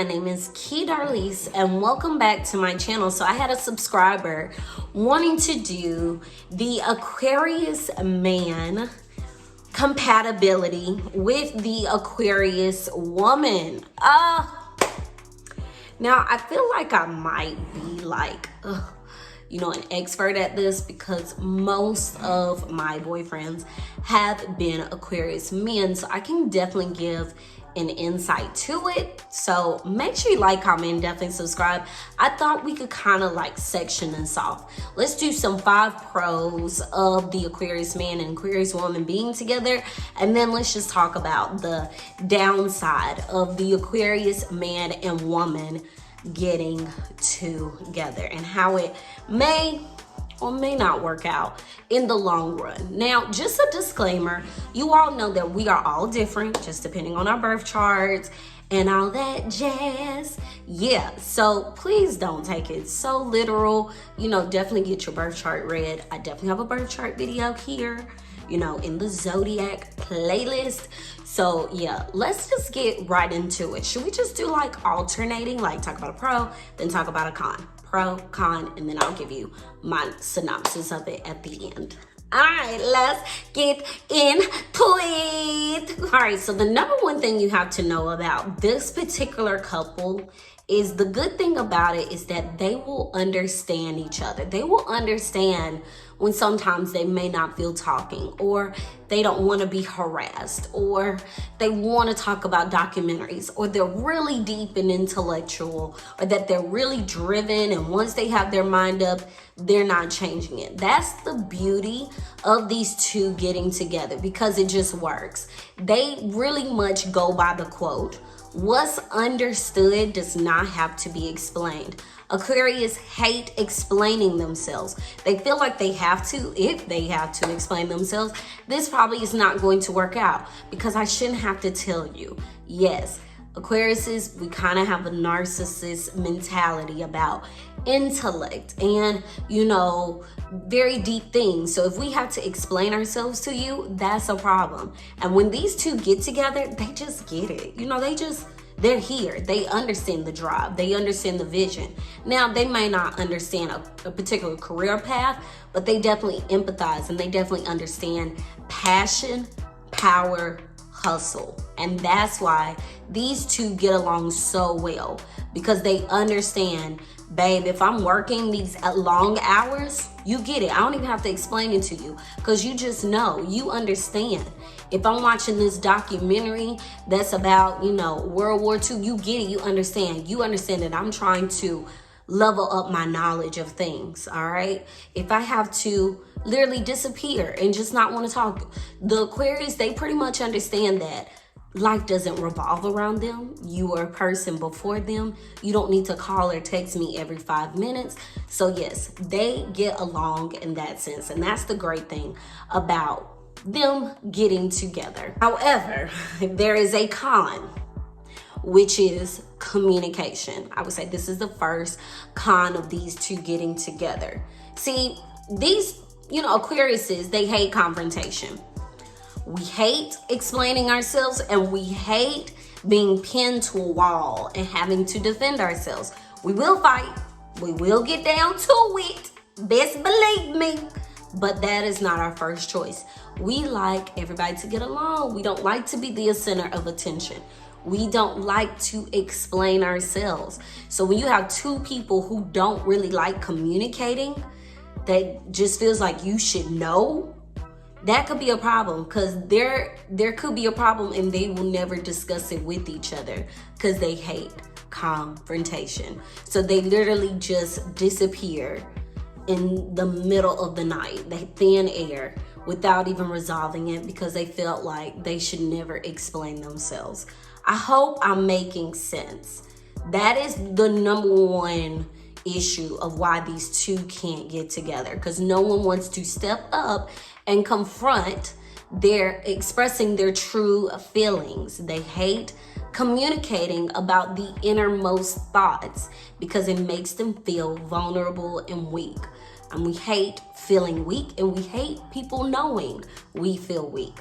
my name is kdm, and welcome back to my channel. So I had a subscriber wanting to do the Aquarius man compatibility with the Aquarius woman. Now I feel like I might be like, an expert at this because most of my boyfriends have been Aquarius men, so I can definitely give an insight to it. So make sure you like, comment, and definitely subscribe. I thought we could kind of like section this off. Let's do some 5 pros of the Aquarius man and Aquarius woman being together, and then let's just talk about the downside of the Aquarius man and woman getting together and how it may or may not work out in the long run. Now, just a disclaimer, you all know that we are all different, just depending on our birth charts and all that jazz. Yeah, so please don't take it so literal. Definitely get your birth chart read. I definitely have a birth chart video here, in the Zodiac playlist. So yeah, let's just get right into it. Should we just do like alternating, like talk about a pro, then talk about a con? Pro, con, and then I'll give you my synopsis of it at the end. All right, let's get into it. All right, so the number one thing you have to know about this particular couple is the good thing about it is that they will understand each other. They will understand when sometimes they may not feel talking, or they don't want to be harassed, or they want to talk about documentaries, or they're really deep and intellectual, or that they're really driven, and once they have their mind up, they're not changing it. That's the beauty of these two getting together, because it just works. They really much go by the quote, "What's understood does not have to be explained." Aquarius hate explaining themselves. They feel like they have to. If they have to explain themselves, this probably is not going to work out because I shouldn't have to tell you. Yes, Aquariuses, we kind of have a narcissist mentality about intellect and, very deep things. So if we have to explain ourselves to you, that's a problem. And when these two get together, they just get it. They're here. They understand the drive. They understand the vision. Now, they may not understand a particular career path, but they definitely empathize and they definitely understand passion, power, hustle. And that's why these two get along so well, because they understand, babe, if I'm working these long hours, you get it. I don't even have to explain it to you because you just know, you understand. If I'm watching this documentary that's about, World War II, you get it, you understand. You understand that I'm trying to level up my knowledge of things, all right? If I have to literally disappear and just not want to talk, the Aquarius, they pretty much understand that life doesn't revolve around them. You are a person before them. You don't need to call or text me every 5 minutes. So yes, they get along in that sense. And that's the great thing about them getting together. However, there is a con, which is communication. I would say this is the first con of these two getting together. See, these, Aquariuses, they hate confrontation. We hate explaining ourselves, and we hate being pinned to a wall and having to defend ourselves. We will fight. We will get down to it. Best believe me. But that is not our first choice. We like everybody to get along. We don't like to be the center of attention. We don't like to explain ourselves. So when you have two people who don't really like communicating, that just feels like you should know, that could be a problem, because there could be a problem and they will never discuss it with each other because they hate confrontation. So they literally just disappear in the middle of the night, the thin air, without even resolving it because they felt like they should never explain themselves. I hope I'm making sense. That is the number one issue of why these two can't get together, because no one wants to step up and confront their expressing their true feelings. They hate communicating about the innermost thoughts because it makes them feel vulnerable and weak. And we hate feeling weak, and we hate people knowing we feel weak.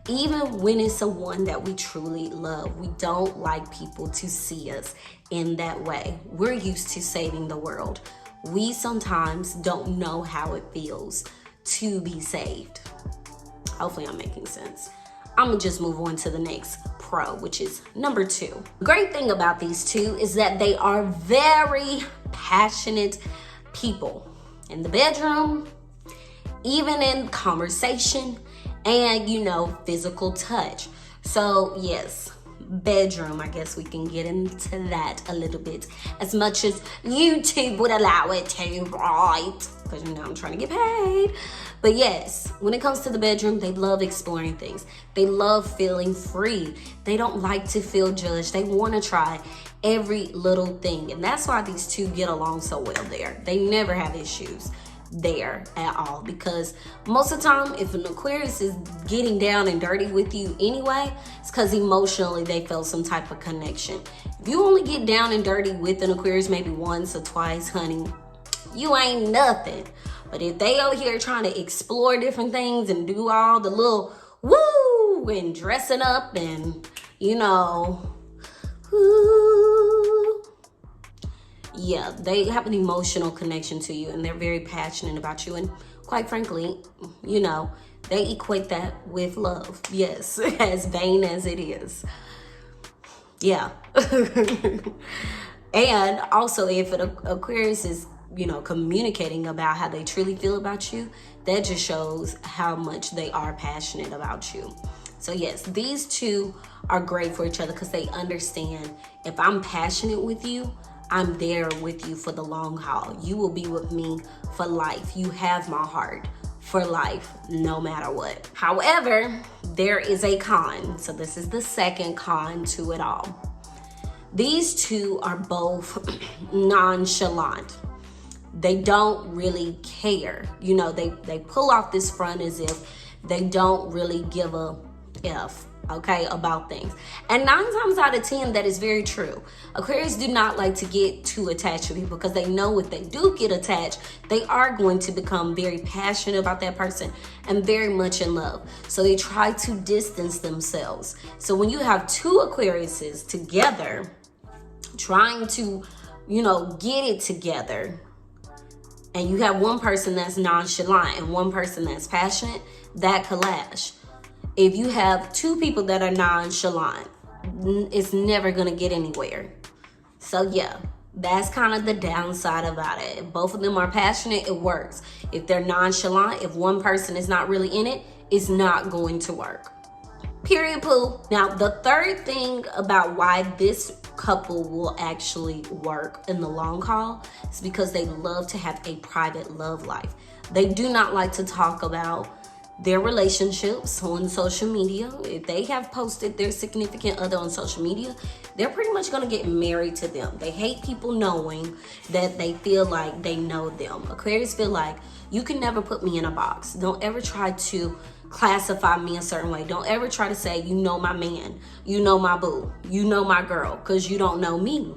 Even when it's someone that we truly love, we don't like people to see us in that way. We're used to saving the world. We sometimes don't know how it feels to be saved. Hopefully I'm making sense. I'm gonna just move on to the next pro, which is number 2. The great thing about these two is that they are very passionate people in the bedroom, even in conversation, and physical touch. So yes, bedroom, I guess we can get into that a little bit, as much as YouTube would allow it to, right? Because I'm trying to get paid. But yes, when it comes to the bedroom, they love exploring things. They love feeling free. They don't like to feel judged. They want to try every little thing. And that's why these two get along so well there. They never have issues there at all, because most of the time, if an Aquarius is getting down and dirty with you anyway, it's because emotionally they felt some type of connection. If you only get down and dirty with an Aquarius maybe once or twice, honey, you ain't nothing. But if they out here trying to explore different things and do all the little woo and dressing up and woo, yeah, they have an emotional connection to you, and they're very passionate about you. And quite frankly, they equate that with love. Yes, as vain as it is. Yeah. And also, if an Aquarius is communicating about how they truly feel about you, that just shows how much they are passionate about you. So yes, these two are great for each other because they understand, if I'm passionate with you, I'm there with you for the long haul. You will be with me for life. You have my heart for life, no matter what. However, there is a con. So this is the second con to it all. These two are both nonchalant. They don't really care. They pull off this front as if they don't really give a F, okay, about things. And 9 times out of 10, that is very true. Aquarius do not like to get too attached to people, because they know if they do get attached, they are going to become very passionate about that person and very much in love. So they try to distance themselves. So when you have 2 Aquariuses together, trying to, get it together, and you have one person that's nonchalant and one person that's passionate, that clash. If you have 2 people that are nonchalant, it's never gonna get anywhere. So yeah, that's kind of the downside about it. If both of them are passionate, it works. If they're nonchalant, if one person is not really in it, it's not going to work. Period, poo. Now, the third thing about why this couple will actually work in the long haul is because they love to have a private love life. They do not like to talk about their relationships on social media. If they have posted their significant other on social media, they're pretty much going to get married to them. They hate people knowing that they feel like they know them. Aquarius feel like, you can never put me in a box. Don't ever try to classify me a certain way. Don't ever try to say, my man, my boo, my girl, because you don't know me.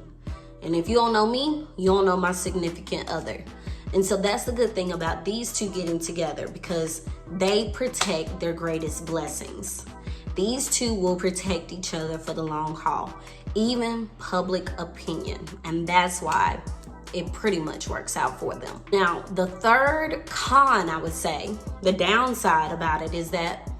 And if you don't know me, you don't know my significant other. And so that's the good thing about these two getting together, because they protect their greatest blessings. These two will protect each other for the long haul, even public opinion. And that's why it pretty much works out for them. Now, the third con, I would say, the downside about it is that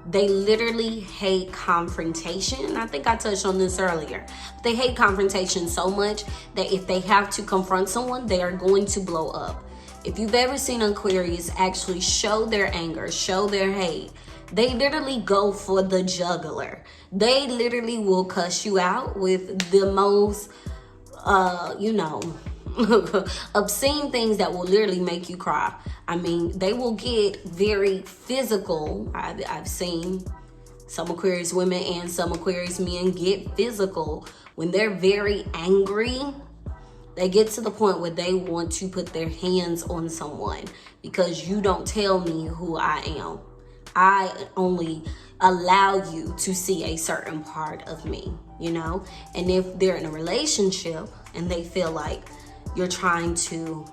they literally hate confrontation. I think I touched on this earlier. They hate confrontation so much that if they have to confront someone, they are going to blow up. If you've ever seen Aquarius actually show their anger, show their hate, they literally go for the jugular. They literally will cuss you out with the most, obscene things that will literally make you cry. I mean, they will get very physical. I've seen some Aquarius women and some Aquarius men get physical when they're very angry. They get to the point where they want to put their hands on someone because you don't tell me who I am. I only allow you to see a certain part of me, And if they're in a relationship and they feel like you're trying to,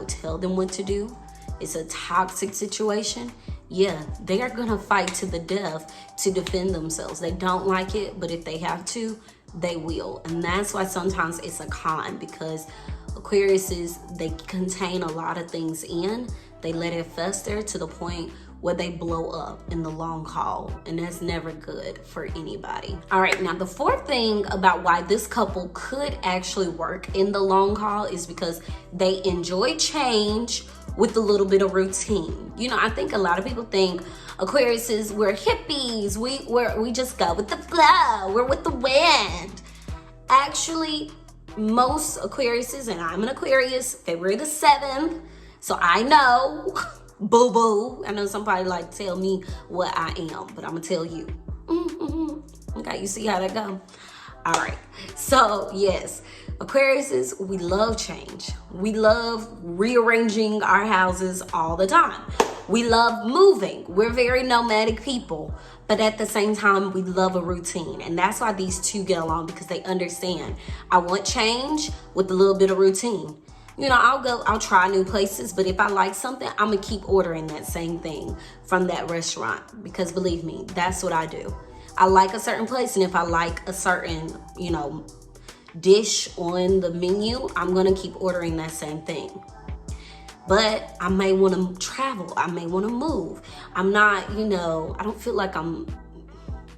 tell them what to do, it's a toxic situation, yeah, they are gonna fight to the death to defend themselves. They don't like it, but if they have to, they will. And that's why sometimes it's a con, because Aquariuses, they contain a lot of things in. They let it fester to the point where they blow up in the long haul, and that's never good for anybody. All right, now the fourth thing about why this couple could actually work in the long haul is because they enjoy change with a little bit of routine. You know, I think a lot of people think Aquariuses, we're hippies, we just go with the flow, we're with the wind. Actually, most Aquariuses, and I'm an Aquarius, February the 7th, so I know, boo-boo. I know somebody like to tell me what I am, but I'm gonna tell you. Okay, you see how that go? All right, so yes, Aquariuses, we love change. We love rearranging our houses all the time. We love moving. We're very nomadic people, but at the same time, we love a routine. And that's why these two get along, because they understand. I want change with a little bit of routine. You know, I'll try new places, but if I like something, I'm gonna keep ordering that same thing from that restaurant, because believe me, that's what I do. I like a certain place, and if I like a certain, you know, dish on the menu, I'm gonna keep ordering that same thing. But I may want to travel, I may want to move. I'm not, you know, I don't feel like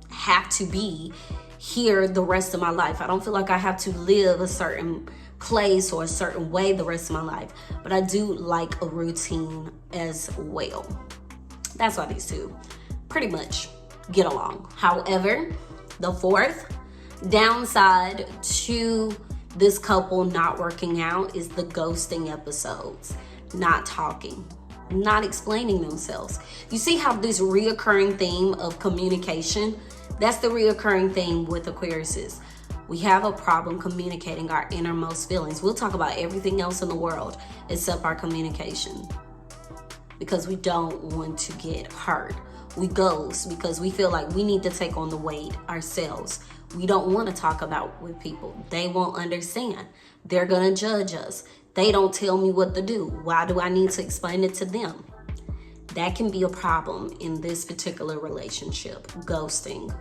have to be here the rest of my life. I don't feel like I have to live a certain place or a certain way the rest of my life, but I do like a routine as well. That's why these two pretty much get along. However, the fourth downside to this couple not working out is the ghosting episodes. Not talking, not explaining themselves. You see how this reoccurring theme of communication, that's the reoccurring theme with Aquariuses. We have a problem communicating our innermost feelings. We'll talk about everything else in the world except our communication, because we don't want to get hurt. We ghost because we feel like we need to take on the weight ourselves. We don't want to talk about with people. They won't understand. They're gonna judge us. They don't tell me what to do. Why do I need to explain it to them? That can be a problem in this particular relationship, ghosting.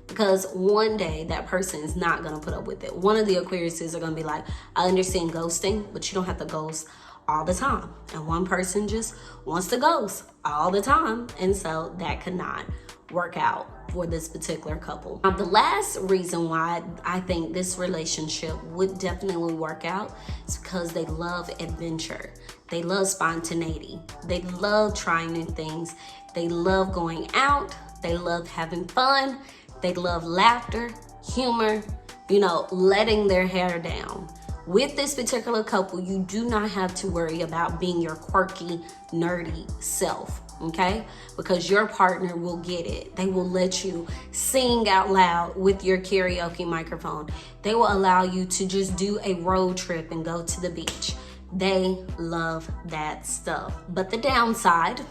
Because one day that person is not gonna put up with it. One of the Aquariuses are gonna be like, I understand ghosting, but you don't have to ghost all the time. And one person just wants to ghost all the time. And so that could not work out for this particular couple. Now, the last reason why I think this relationship would definitely work out is because they love adventure. They love spontaneity. They love trying new things. They love going out. They love having fun. They love laughter, humor, you know, letting their hair down. With this particular couple, you do not have to worry about being your quirky, nerdy self. Okay? Because your partner will get it. They will let you sing out loud with your karaoke microphone. They will allow you to just do a road trip and go to the beach. They love that stuff. But the downside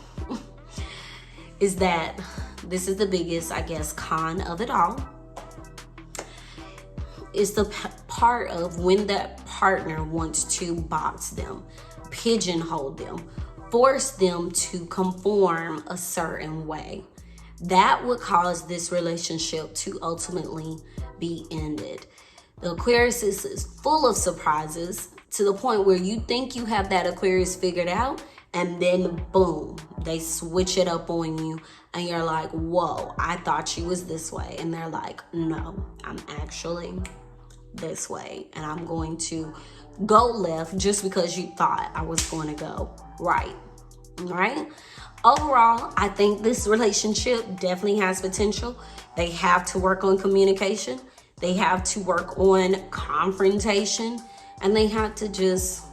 is that this is the biggest, I guess, con of it all. Is the part of when that partner wants to box them, pigeonhole them, force them to conform a certain way. That would cause this relationship to ultimately be ended. The Aquarius is full of surprises, to the point where you think you have that Aquarius figured out, and then boom, they switch it up on you, and you're like, whoa, I thought you was this way. And they're like, no, I'm actually this way, and I'm going to go left just because you thought I was going to go right. Overall, I think this relationship definitely has potential. They have to work on communication. They have to work on confrontation, and they have to just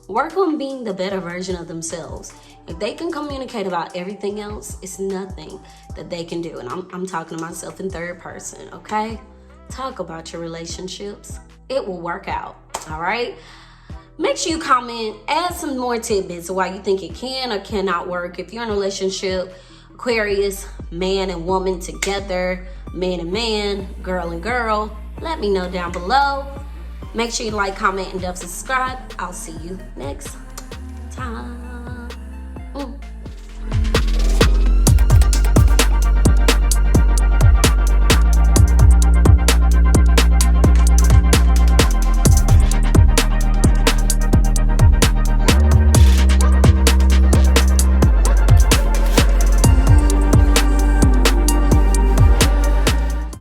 work on being the better version of themselves. If they can communicate about everything else, it's nothing that they can do. And I'm talking to myself in third person, okay? Talk about your relationships. It will work out, all right? Make sure you comment, add some more tidbits of why you think it can or cannot work. If you're in a relationship, Aquarius, man and woman together, man and man, girl and girl, let me know down below. Make sure you like, comment, and subscribe. I'll see you next time.